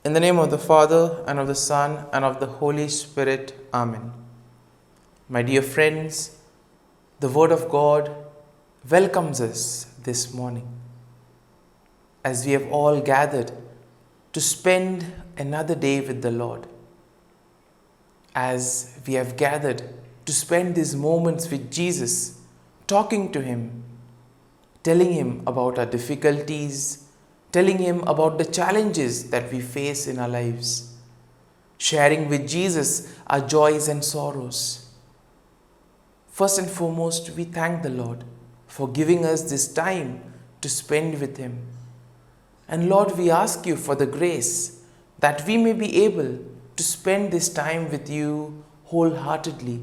In the name of the Father, and of the Son, and of the Holy Spirit. Amen. My dear friends, the Word of God welcomes us this morning as we have all gathered to spend another day with the Lord. As we have gathered to spend these moments with Jesus, talking to Him, telling Him about our difficulties, telling Him about the challenges that we face in our lives, sharing with Jesus our joys and sorrows. First and foremost, we thank the Lord for giving us this time to spend with Him. And Lord, we ask You for the grace that we may be able to spend this time with You wholeheartedly,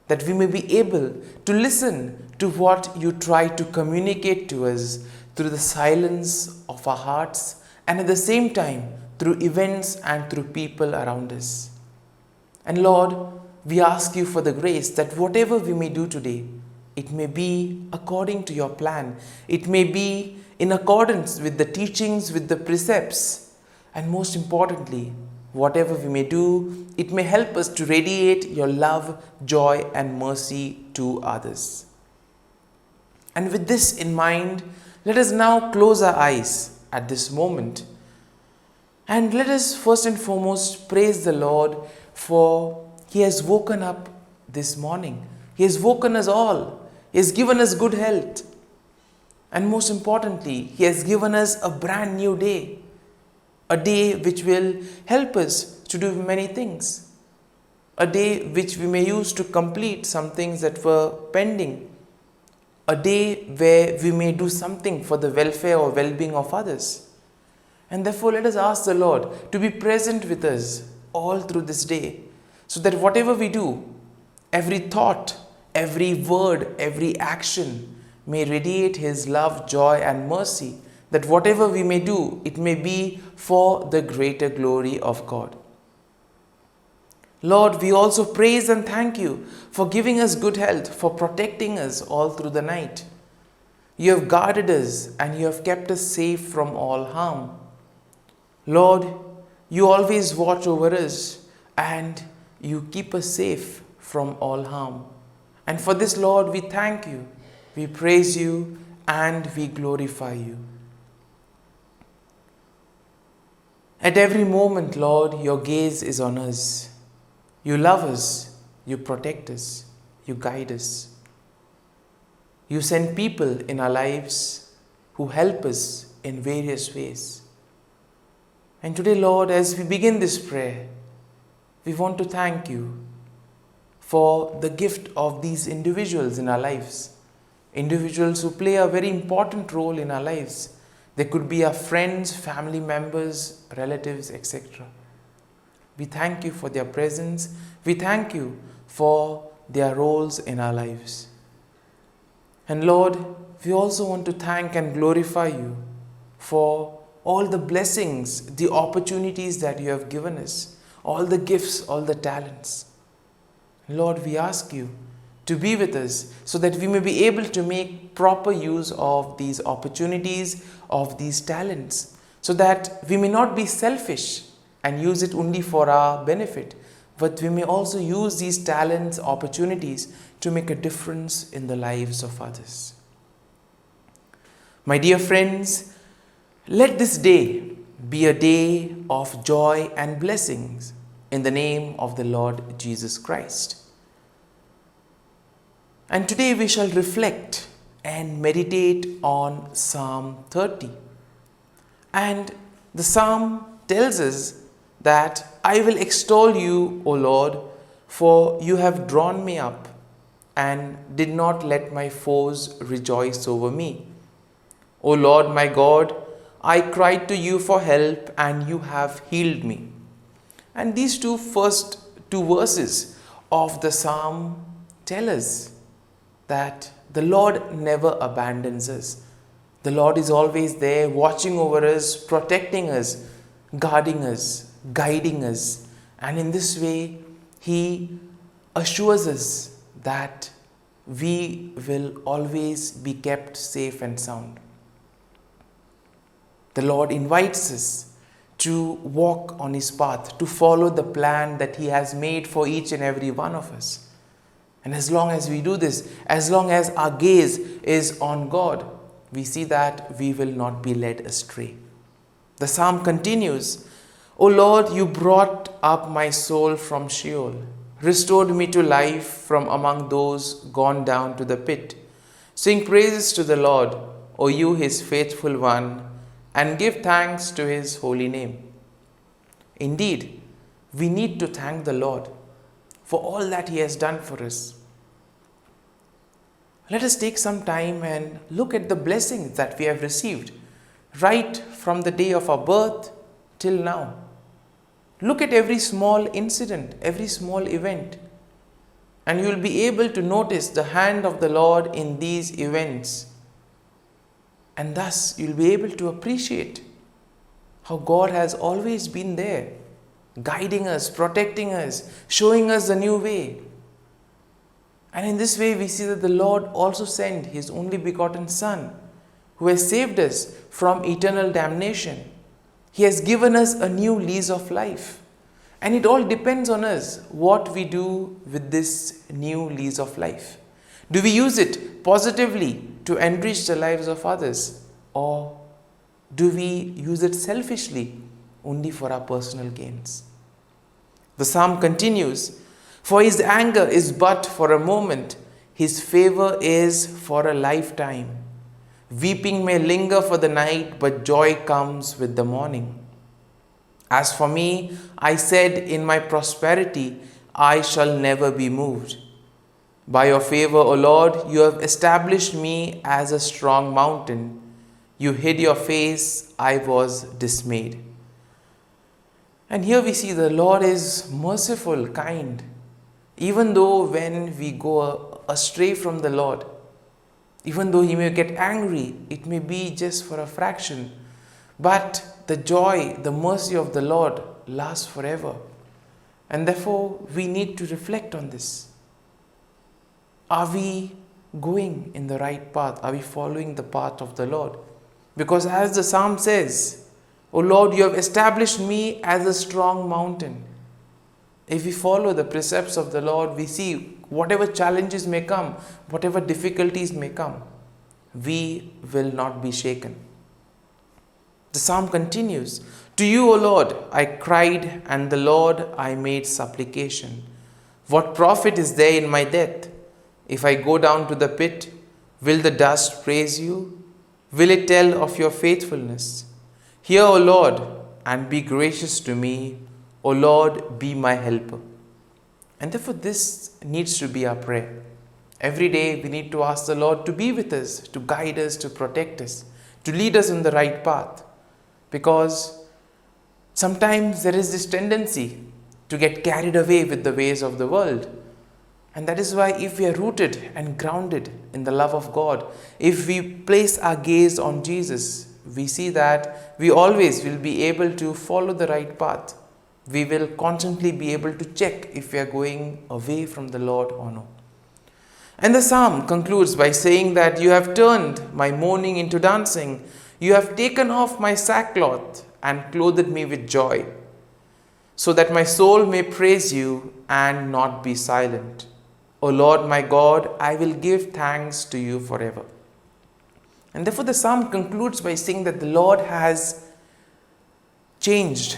that we may be able to listen to what You try to communicate to us through the silence of our hearts, and at the same time through events and through people around us. And Lord, we ask You for the grace that whatever we may do today, it may be according to Your plan. It may be in accordance with the teachings, with the precepts, and most importantly, whatever we may do, it may help us to radiate Your love, joy, and mercy to others. And with this in mind, let us now close our eyes at this moment and let us first and foremost praise the Lord, for He has woken up this morning. He has woken us all. He has given us good health. And most importantly, He has given us a brand new day. A day which will help us to do many things. A day which we may use to complete some things that were pending. A day where we may do something for the welfare or well-being of others. And therefore, let us ask the Lord to be present with us all through this day, so that whatever we do, every thought, every word, every action may radiate His love, joy, and mercy, that whatever we may do, it may be for the greater glory of God. Lord, we also praise and thank You for giving us good health, for protecting us all through the night. You have guarded us and You have kept us safe from all harm. Lord, You always watch over us and You keep us safe from all harm. And for this, Lord, we thank You, we praise You, and we glorify You. At every moment, Lord, Your gaze is on us. You love us, You protect us, You guide us. You send people in our lives who help us in various ways. And today, Lord, as we begin this prayer, we want to thank You for the gift of these individuals in our lives. Individuals who play a very important role in our lives. They could be our friends, family members, relatives, etc. We thank You for their presence. We thank You for their roles in our lives. And Lord, we also want to thank and glorify You for all the blessings, the opportunities that You have given us, all the gifts, all the talents. Lord, we ask You to be with us so that we may be able to make proper use of these opportunities, of these talents, so that we may not be selfish and use it only for our benefit, but we may also use these talents, opportunities to make a difference in the lives of others. My dear friends, let this day be a day of joy and blessings in the name of the Lord Jesus Christ. And today we shall reflect and meditate on Psalm 30. And the Psalm tells us that I will extol You, O Lord, for You have drawn me up and did not let my foes rejoice over me. O Lord my God, I cried to You for help and You have healed me. And these first two verses of the Psalm tell us that the Lord never abandons us. The Lord is always there, watching over us, protecting us, guarding us, guiding us. And in this way, He assures us that we will always be kept safe and sound. The Lord invites us to walk on His path, to follow the plan that He has made for each and every one of us. And as long as we do this, as long as our gaze is on God, we see that we will not be led astray. The psalm continues, O Lord, you brought up my soul from Sheol, restored me to life from among those gone down to the pit. Sing praises to the Lord, O you His faithful one, and give thanks to His holy name. Indeed, we need to thank the Lord for all that He has done for us. Let us take some time and look at the blessings that we have received right from the day of our birth till now. Look at every small incident, every small event, and you will be able to notice the hand of the Lord in these events. And thus you will be able to appreciate how God has always been there, guiding us, protecting us, showing us the new way. And in this way we see that the Lord also sent His only begotten Son, who has saved us from eternal damnation. He has given us a new lease of life. And it all depends on us what we do with this new lease of life. Do we use it positively to enrich the lives of others? Or do we use it selfishly only for our personal gains? The psalm continues, for His anger is but for a moment, His favor is for a lifetime. Weeping may linger for the night, but joy comes with the morning. As for me, I said in my prosperity, I shall never be moved. By your favor, O Lord, you have established me as a strong mountain. You hid your face, I was dismayed. And here we see the Lord is merciful, kind. Even though when we go astray from the Lord, even though He may get angry, it may be just for a fraction. But the joy, the mercy of the Lord lasts forever. And therefore, we need to reflect on this. Are we going in the right path? Are we following the path of the Lord? Because as the psalm says, O Lord, you have established me as a strong mountain. If we follow the precepts of the Lord, we see whatever challenges may come, whatever difficulties may come, we will not be shaken. The psalm continues, to you, O Lord, I cried, and the Lord I made supplication. What profit is there in my death? If I go down to the pit, will the dust praise you? Will it tell of your faithfulness? Hear, O Lord, and be gracious to me. O Lord, be my helper. And therefore this needs to be our prayer. Every day we need to ask the Lord to be with us, to guide us, to protect us, to lead us in the right path. Because sometimes there is this tendency to get carried away with the ways of the world. And that is why if we are rooted and grounded in the love of God, if we place our gaze on Jesus, we see that we always will be able to follow the right path. We will constantly be able to check if we are going away from the Lord or no. And the psalm concludes by saying that you have turned my mourning into dancing. You have taken off my sackcloth and clothed me with joy, so that my soul may praise you and not be silent. O Lord my God, I will give thanks to you forever. And therefore the psalm concludes by saying that the Lord has changed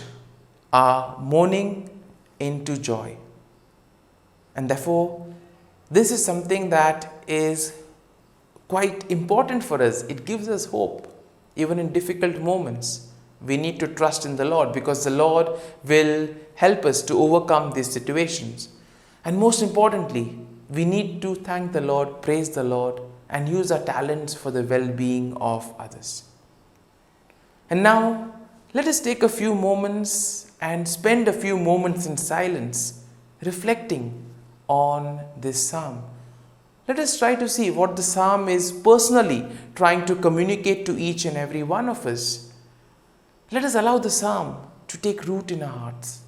our mourning into joy. And therefore, this is something that is quite important for us. It gives us hope. Even in difficult moments, we need to trust in the Lord, because the Lord will help us to overcome these situations. And most importantly, we need to thank the Lord, praise the Lord, and use our talents for the well-being of others. And now, let us take a few moments and spend a few moments in silence, reflecting on this psalm. Let us try to see what the psalm is personally trying to communicate to each and every one of us. Let us allow the psalm to take root in our hearts,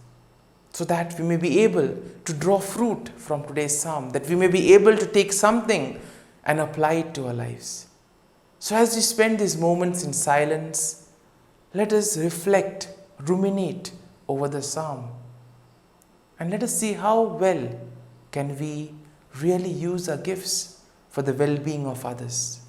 so that we may be able to draw fruit from today's psalm, that we may be able to take something and apply it to our lives. So as we spend these moments in silence, let us reflect, ruminate over the psalm, and let us see how well can we really use our gifts for the well-being of others.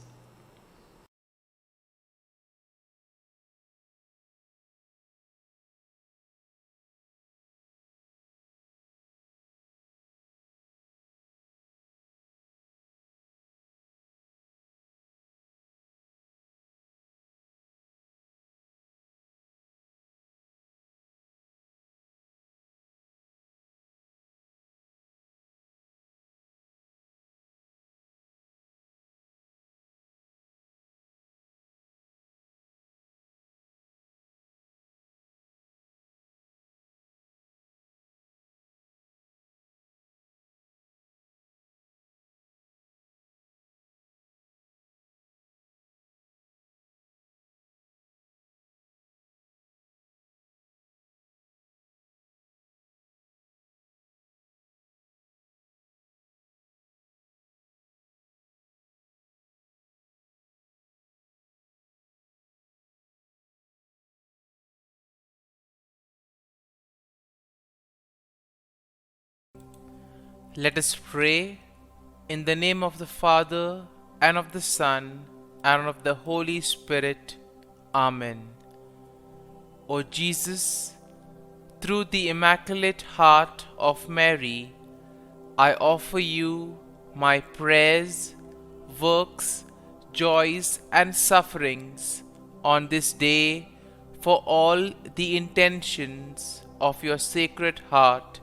Let us pray in the name of the Father, and of the Son, and of the Holy Spirit. Amen. O Jesus, through the Immaculate Heart of Mary, I offer you my prayers, works, joys, and sufferings on this day for all the intentions of your Sacred Heart,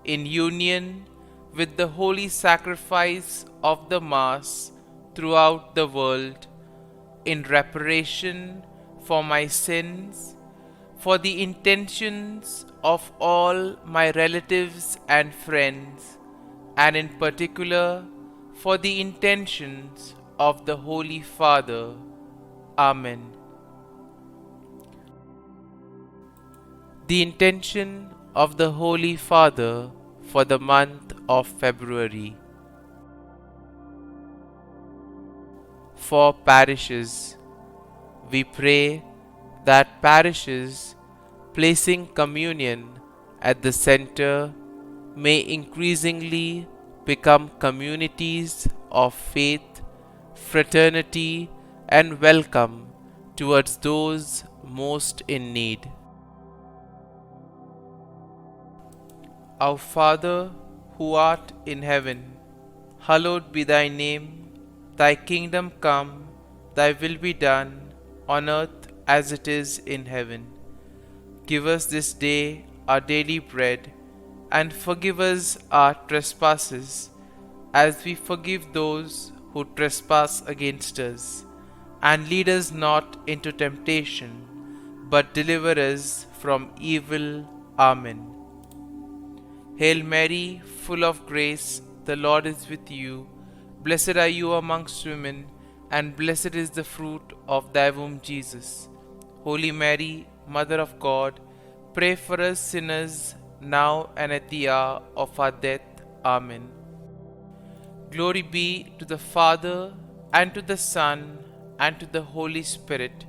in union with the holy sacrifice of the Mass throughout the world, in reparation for my sins, for the intentions of all my relatives and friends, and in particular for the intentions of the Holy Father. Amen. The intention of the Holy Father for the month of February. For parishes, we pray that parishes placing communion at the center may increasingly become communities of faith, fraternity, and welcome towards those most in need. Our Father, who art in heaven, hallowed be thy name. Thy kingdom come, thy will be done, on earth as it is in heaven. Give us this day our daily bread, and forgive us our trespasses, as we forgive those who trespass against us. And lead us not into temptation, but deliver us from evil. Amen. Hail Mary, full of grace, the Lord is with you. Blessed are you amongst women, and blessed is the fruit of thy womb, Jesus. Holy Mary, Mother of God, pray for us sinners, now and at the hour of our death. Amen. Glory be to the Father, and to the Son, and to the Holy Spirit,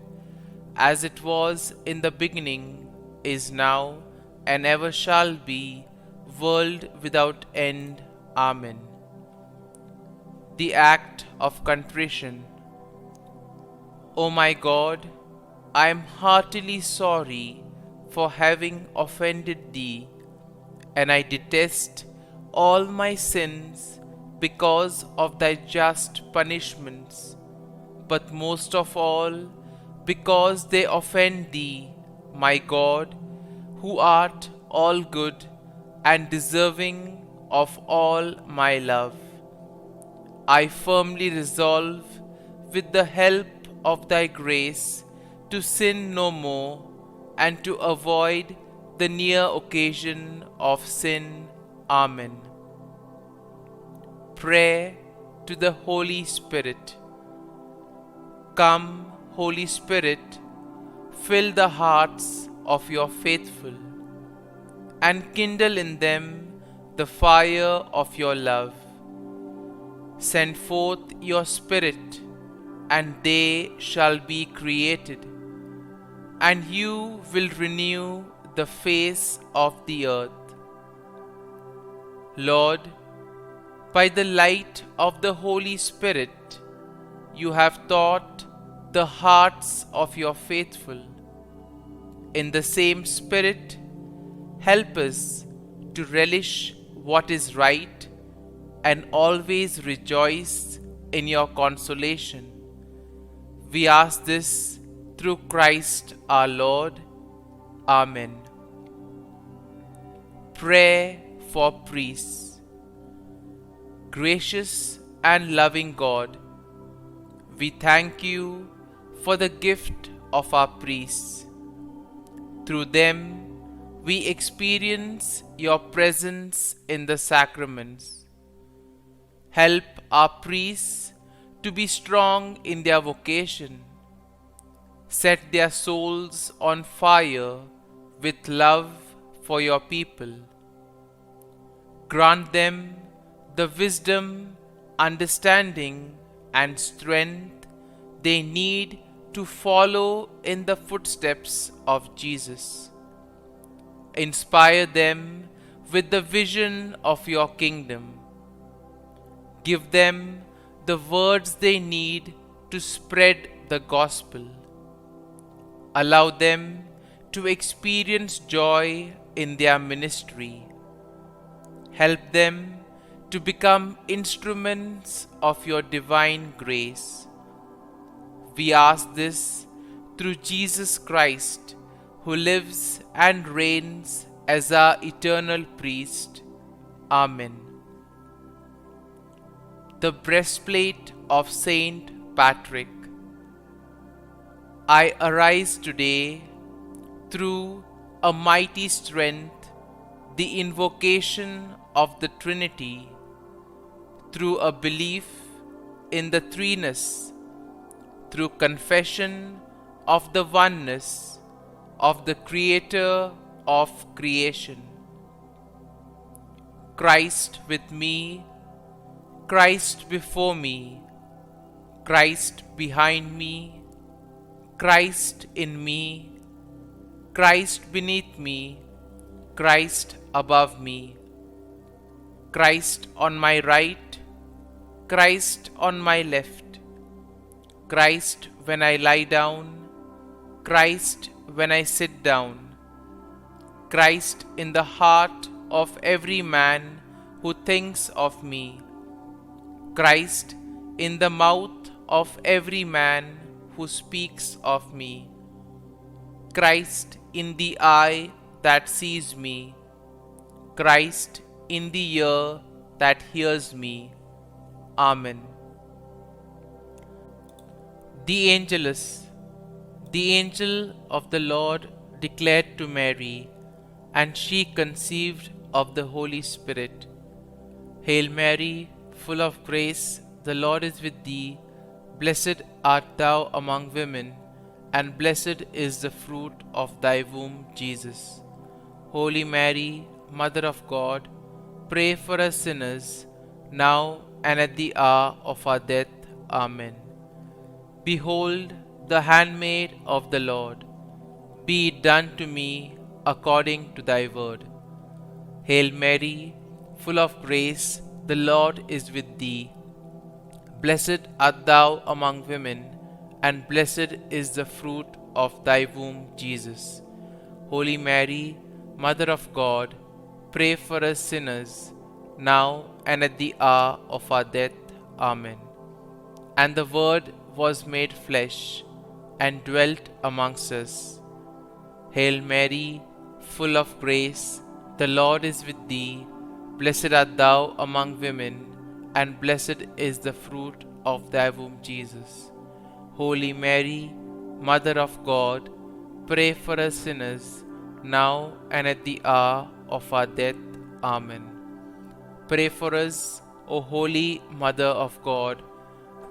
as it was in the beginning, is now, and ever shall be, world without end. Amen. The act of contrition. O my God, I am heartily sorry for having offended thee, and I detest all my sins because of thy just punishments, but most of all because they offend thee, my God, who art all good and deserving of all my love. I firmly resolve, with the help of thy grace, to sin no more, and to avoid the near occasion of sin. Amen. Prayer to the Holy Spirit. Come, Holy Spirit, fill the hearts of your faithful, and kindle in them the fire of your love. Send forth your Spirit, and they shall be created, and you will renew the face of the earth. Lord, by the light of the Holy Spirit, you have taught the hearts of your faithful. In the same Spirit, help us to relish what is right and always rejoice in your consolation. We ask this through Christ our Lord. Amen. Prayer for priests. Gracious and loving God, we thank you for the gift of our priests. Through them, we experience your presence in the sacraments. Help our priests to be strong in their vocation. Set their souls on fire with love for your people. Grant them the wisdom, understanding, and strength they need to follow in the footsteps of Jesus. Inspire them with the vision of your kingdom. Give them the words they need to spread the gospel. Allow them to experience joy in their ministry. Help them to become instruments of your divine grace. We ask this through Jesus Christ, who lives and reigns as our eternal priest. Amen. The breastplate of Saint Patrick. I arise today through a mighty strength, the invocation of the Trinity, through a belief in the threeness, through confession of the oneness of the Creator of creation. Christ with me, Christ before me, Christ behind me, Christ in me, Christ beneath me, Christ above me, Christ on my right, Christ on my left, Christ when I lie down, Christ when I sit down, Christ in the heart of every man who thinks of me, Christ in the mouth of every man who speaks of me, Christ in the eye that sees me, Christ in the ear that hears me. Amen. The Angelus. The angel of the Lord declared to Mary, and she conceived of the Holy Spirit. Hail Mary, full of grace, the Lord is with thee. Blessed art thou among women, and blessed is the fruit of thy womb, Jesus. Holy Mary, Mother of God, pray for us sinners, now and at the hour of our death. Amen. Behold, the handmaid of the Lord. Be it done to me according to thy word. Hail Mary, full of grace, the Lord is with thee. Blessed art thou among women, and blessed is the fruit of thy womb, Jesus. Holy Mary, Mother of God, pray for us sinners, now and at the hour of our death. Amen. And the Word was made flesh, and dwelt amongst us. Hail Mary, full of grace, the Lord is with thee. Blessed art thou among women, and blessed is the fruit of thy womb, Jesus. Holy Mary, Mother of God, pray for us sinners, now and at the hour of our death. Amen. Pray for us, O Holy Mother of God,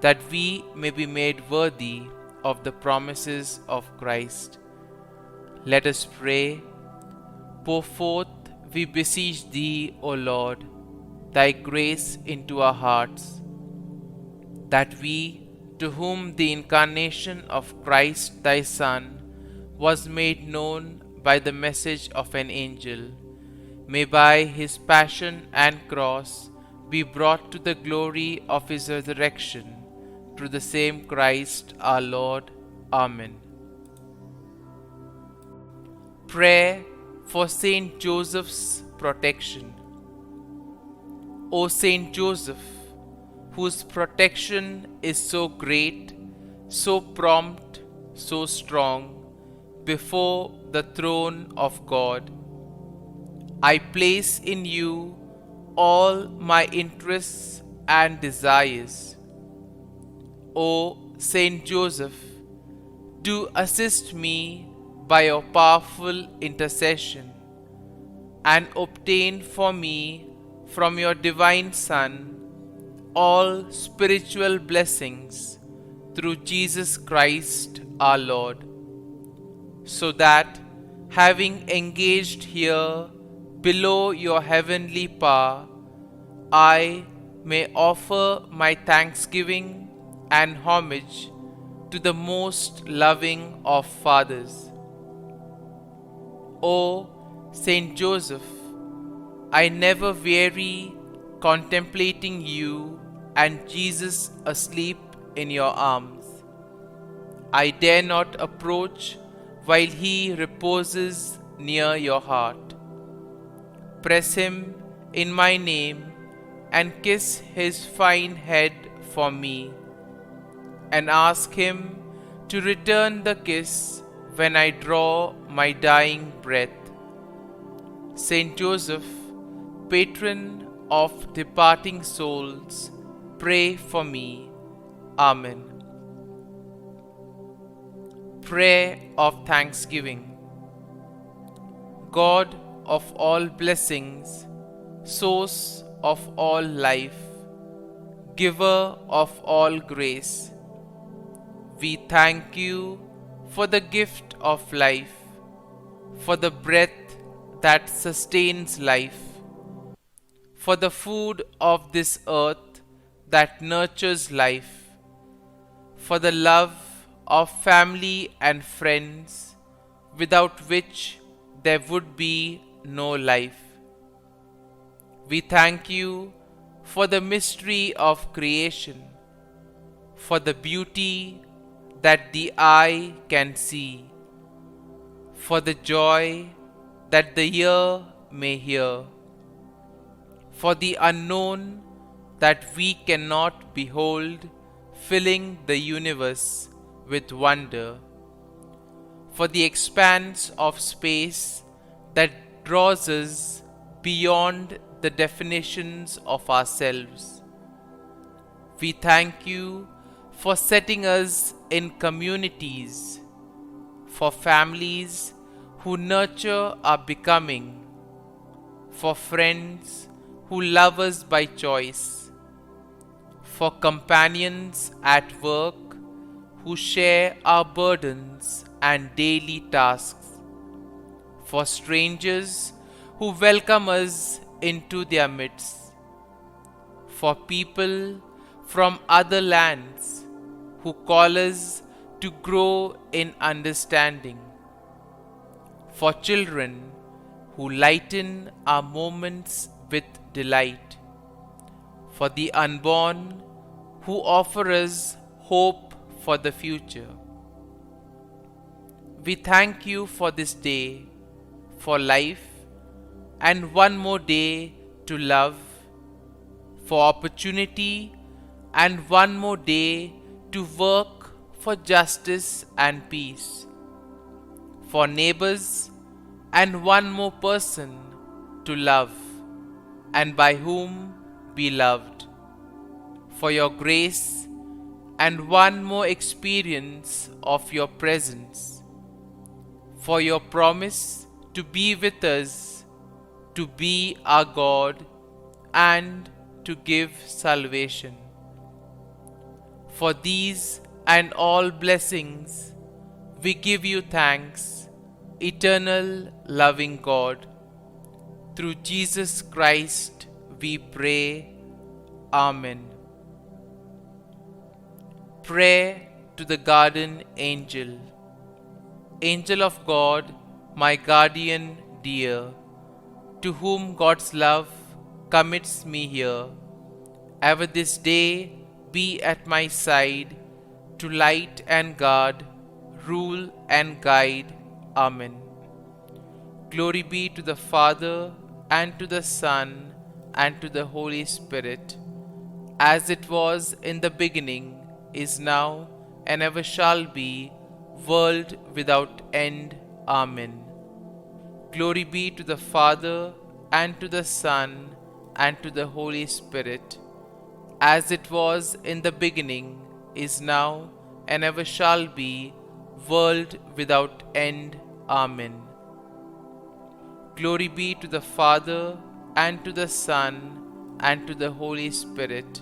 that we may be made worthy of the promises of Christ. Let us pray. Pour forth, we beseech thee, O Lord, thy grace into our hearts, that we, to whom the incarnation of Christ thy Son was made known by the message of an angel, may by his passion and cross be brought to the glory of his resurrection, through the same Christ our Lord. Amen. Prayer for Saint Joseph's protection. O Saint Joseph, whose protection is so great, so prompt, so strong, before the throne of God, I place in you all my interests and desires. O Saint Joseph, do assist me by your powerful intercession, and obtain for me from your divine Son all spiritual blessings through Jesus Christ our Lord, so that, having engaged here below your heavenly power, I may offer my thanksgiving and homage to the most loving of fathers. O Saint Joseph, I never weary contemplating you and Jesus asleep in your arms. I dare not approach while he reposes near your heart. Press him in my name and kiss his fine head for me, and ask him to return the kiss when I draw my dying breath. Saint Joseph, patron of departing souls, pray for me. Amen. Prayer of Thanksgiving. God of all blessings, source of all life, giver of all grace, we thank you for the gift of life, for the breath that sustains life, for the food of this earth that nurtures life, for the love of family and friends, without which there would be no life. We thank you for the mystery of creation, for the beauty that the eye can see, for the joy that the ear may hear, for the unknown that we cannot behold, filling the universe with wonder, for the expanse of space that draws us beyond the definitions of ourselves. We thank you for setting us in communities, for families who nurture our becoming, for friends who love us by choice, for companions at work who share our burdens and daily tasks, for strangers who welcome us into their midst, for people from other lands who call us to grow in understanding, for children who lighten our moments with delight, for the unborn who offer us hope for the future. We thank you for this day, for life, and one more day to love, for opportunity, and one more day to work for justice and peace, for neighbors, and one more person to love, and by whom be loved, for your grace, and one more experience of your presence, for your promise to be with us, to be our God, and to give salvation. For these and all blessings, we give you thanks, eternal loving God. Through Jesus Christ we pray. Amen. Prayer to the Guardian Angel. Angel of God, my guardian dear, to whom God's love commits me here, ever this day be at my side, to light and guard, rule and guide. Amen. Glory be to the Father, and to the Son, and to the Holy Spirit, as it was in the beginning, is now, and ever shall be, world without end. Amen. Glory be to the Father, and to the Son, and to the Holy Spirit, as it was in the beginning, is now, and ever shall be, world without end. Amen. Glory be to the Father, and to the Son, and to the Holy Spirit,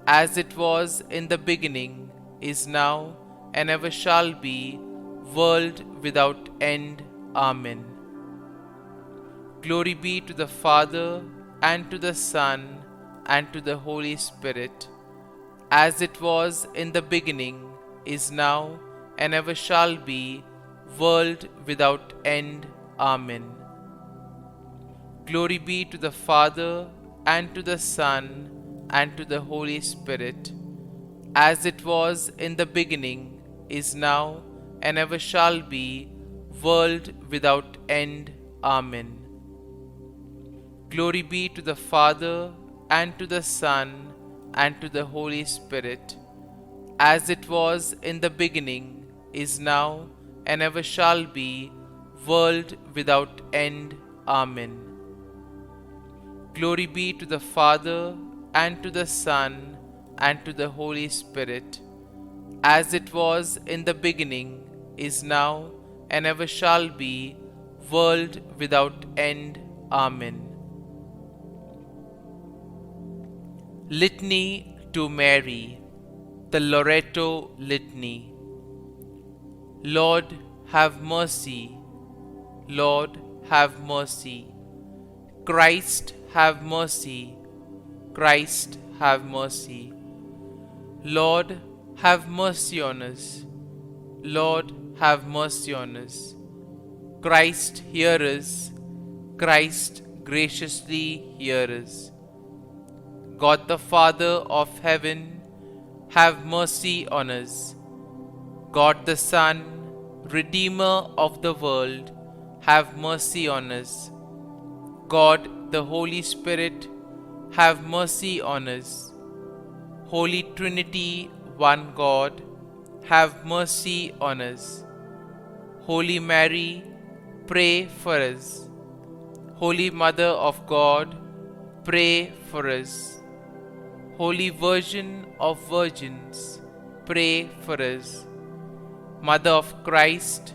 as it was in the beginning, is now, and ever shall be, world without end. Amen. Glory be to the Father, and to the Son, and to the Holy Spirit, as it was in the beginning, is now, and ever shall be, world without end. Amen. Glory be to the Father, and to the Son, and to the Holy Spirit, as it was in the beginning, is now, and ever shall be, world without end. Amen. Glory be to the Father, and to the Son, and to the Holy Spirit, as it was in the beginning, is now, and ever shall be, world without end. Amen. Glory be to the Father, and to the Son, and to the Holy Spirit, as it was in the beginning, is now, and ever shall be, world without end. Amen. Litany to Mary, the Loreto Litany. Lord, have mercy. Lord, have mercy. Christ, have mercy. Christ, have mercy. Lord, have mercy on us. Lord, have mercy on us. Christ, hear us. Christ, graciously hear us. God the Father of heaven, have mercy on us. God the Son, Redeemer of the world, have mercy on us. God the Holy Spirit, have mercy on us. Holy Trinity, one God, have mercy on us. Holy Mary, pray for us. Holy Mother of God, pray for us. Holy Virgin of Virgins, pray for us. Mother of Christ,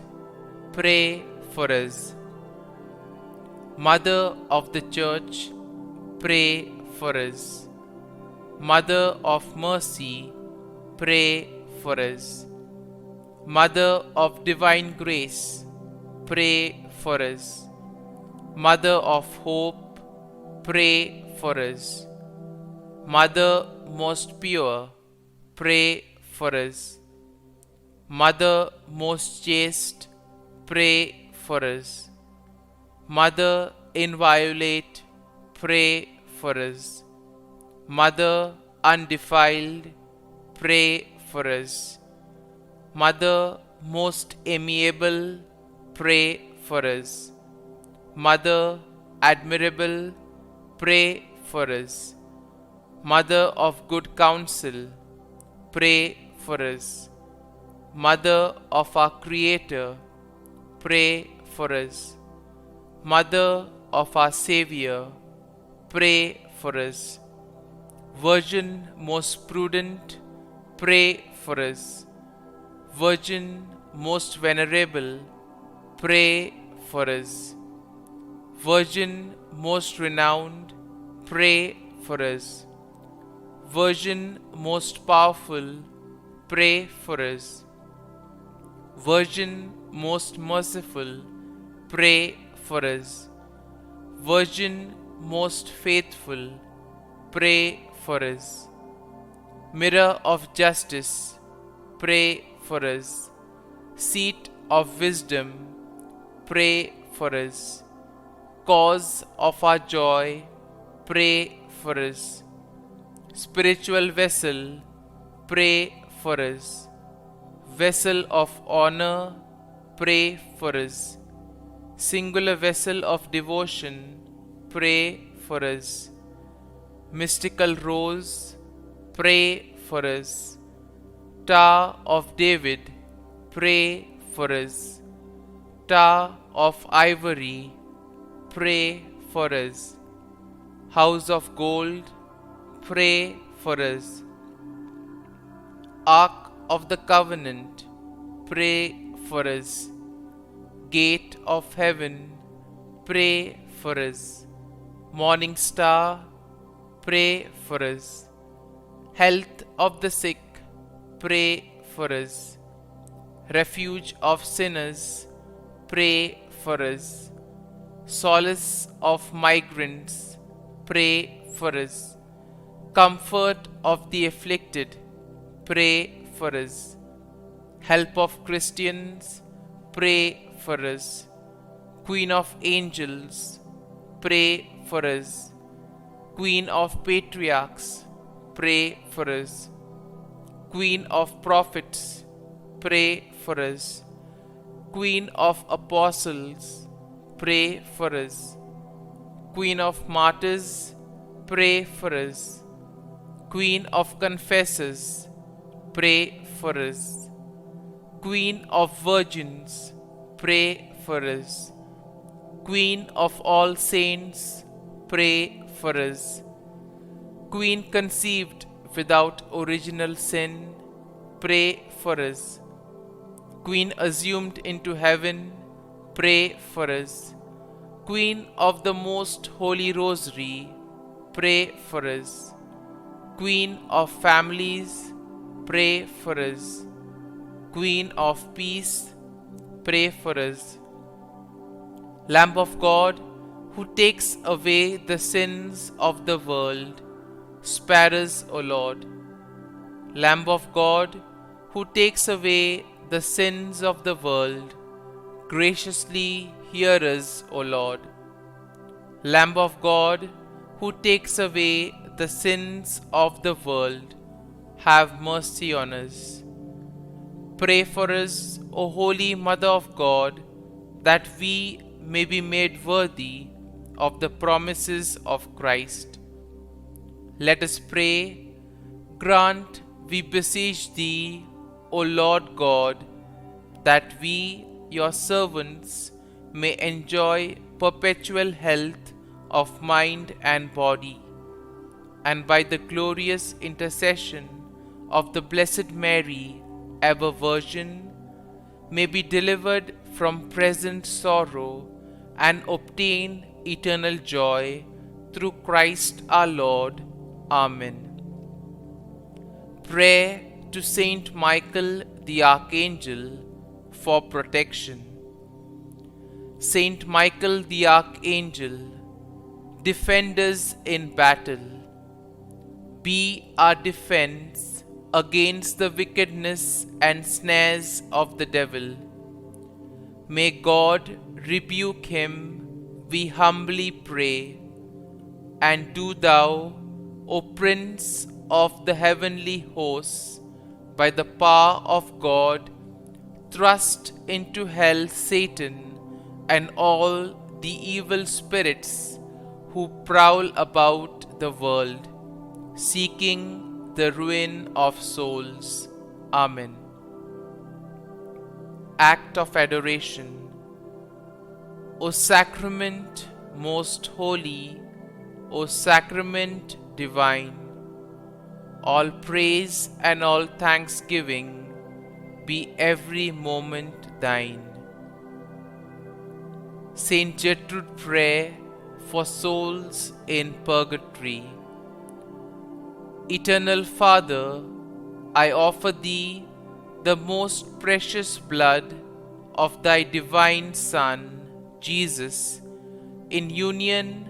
pray for us. Mother of the Church, pray for us. Mother of Mercy, pray for us. Mother of Divine Grace, pray for us. Mother of Hope, pray for us. Mother most pure, pray for us. Mother most chaste, pray for us. Mother inviolate, pray for us. Mother undefiled, pray for us. Mother most amiable, pray for us. Mother admirable, pray for us. Mother of good counsel, pray for us. Mother of our Creator, pray for us. Mother of our Savior, pray for us. Virgin most prudent, pray for us. Virgin most venerable, pray for us. Virgin most renowned, pray for us. Virgin most powerful, pray for us. Virgin most merciful, pray for us. Virgin most faithful, pray for us. Mirror of justice, pray for us. Seat of wisdom, pray for us. Cause of our joy, pray for us. Spiritual vessel, pray for us. Vessel of honor, pray for us. Singular vessel of devotion, pray for us. Mystical rose, pray for us. Tower of David, pray for us. Tower of ivory, pray for us. House of gold, pray for us. Ark of the covenant, pray for us. Gate of heaven, pray for us. Morning star, pray for us. Health of the sick, pray for us. Refuge of sinners, pray for us. Solace of migrants, pray for us. Comfort of the afflicted, pray for us. Help of Christians, pray for us. Queen of angels, pray for us. Queen of patriarchs, pray for us. Queen of prophets, pray for us. Queen of apostles, pray for us. Queen of martyrs, pray for us. Queen of confessors, pray for us. Queen of virgins, pray for us. Queen of all saints, pray for us. Queen conceived without original sin, pray for us. Queen assumed into heaven, pray for us. Queen of the most holy rosary, pray for us. Queen of families, pray for us. Queen of peace, pray for us. Lamb of God, who takes away the sins of the world, spare us, O Lord. Lamb of God, who takes away the sins of the world, graciously hear us, O Lord. Lamb of God, who takes away the sins of the world, have mercy on us. Pray for us, O Holy Mother of God, that we may be made worthy of the promises of Christ. Let us pray. Grant, we beseech Thee, O Lord God, that we, Your servants, may enjoy perpetual health of mind and body, and by the glorious intercession of the Blessed Mary, ever Virgin, may be delivered from present sorrow and obtain eternal joy through Christ our Lord. Amen. Prayer to Saint Michael the Archangel for protection. Saint Michael the Archangel, defend us in battle. Be our defense against the wickedness and snares of the devil. May God rebuke him, we humbly pray. And do Thou, O Prince of the heavenly hosts, by the power of God, thrust into hell Satan and all the evil spirits who prowl about the world, seeking the ruin of souls. Amen. Act of Adoration. O Sacrament most holy, O Sacrament divine, all praise and all thanksgiving be every moment Thine. Saint Gertrude Prayer for souls in purgatory. Eternal Father, I offer Thee the most precious blood of Thy divine Son, Jesus, in union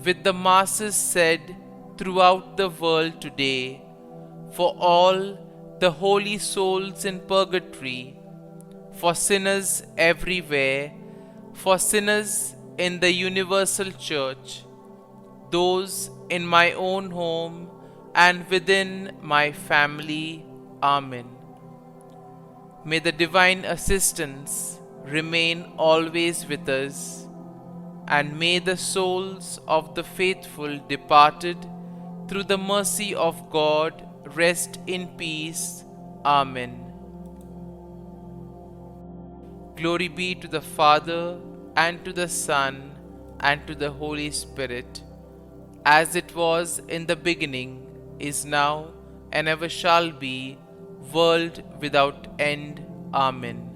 with the masses said throughout the world today, for all the holy souls in purgatory, for sinners everywhere, for sinners in the universal church, those in my own home and within my family. Amen. May the divine assistance remain always with us, and may the souls of the faithful departed through the mercy of God rest in peace. Amen. Glory be to the Father, and to the Son, and to the Holy Spirit, as it was in the beginning, is now, and ever shall be, world without end. Amen.